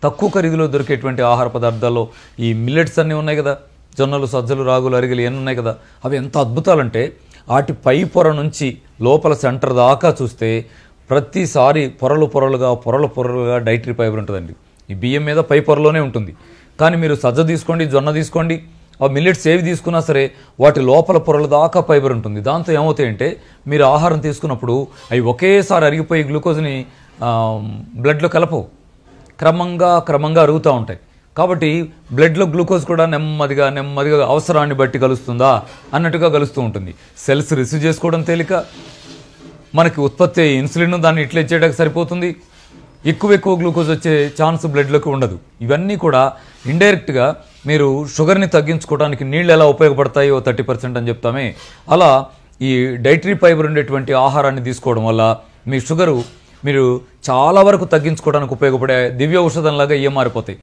తక్కువ ఖరీదులో దొరికేటువంటి ఆహార పదార్థాల్లో ఈ మిల్లెట్స్ అన్నీ ఉన్నాయి కదా, జొన్నలు, సజ్జలు, రాగులు, అరిగెలు ఇవన్నీ ఉన్నాయి కదా, అవి ఎంత అద్భుతాలంటే వాటి పై పొర నుంచి లోపల సెంటర్ దాకా చూస్తే ప్రతిసారి పొరలుగా డైటరీ ఫైబర్ ఉంటుందండి. ఈ బియ్యం మీద పై పొరలోనే ఉంటుంది. కానీ మీరు సజ్జ తీసుకోండి, జొన్న తీసుకోండి, ఆ మిల్లెట్స్ ఏవి తీసుకున్నా సరే వాటి లోపల పొరల దాకా ఫైబర్ ఉంటుంది. దాంతో ఏమవుతాయంటే మీరు ఆహారం తీసుకున్నప్పుడు అవి ఒకేసారి అరిగిపోయి గ్లూకోజ్ని బ్లడ్లో కలపవు, క్రమంగా అరుగుతూ ఉంటాయి. కాబట్టి బ్లడ్లో గ్లూకోజ్ కూడా నెమ్మదిగా అవసరాన్ని బట్టి కలుస్తుందా అన్నట్టుగా కలుస్తూ ఉంటుంది. సెల్స్ రిసీవ్ చేసుకోవడం తేలిక, మనకి ఉత్పత్తి అయ్యే ఇన్సులిన్ దాన్ని ఇట్లా ఇచ్చేయడానికి సరిపోతుంది. ఎక్కువ గ్లూకోజ్ వచ్చే ఛాన్స్ బ్లడ్లోకి ఉండదు. ఇవన్నీ కూడా ఇండైరెక్ట్గా మీరు షుగర్ని తగ్గించుకోవడానికి నీళ్ళు ఎలా ఉపయోగపడతాయో 30% అని చెప్తామే, అలా ఈ డైటరీ ఫైబర్ ఉండేటువంటి ఆహారాన్ని తీసుకోవడం వల్ల మీ షుగరు మీరు చాలా వరకు తగ్గించుకోవడానికి ఉపయోగపడే దివ్య ఔషధంలాగా మారిపోతాయి.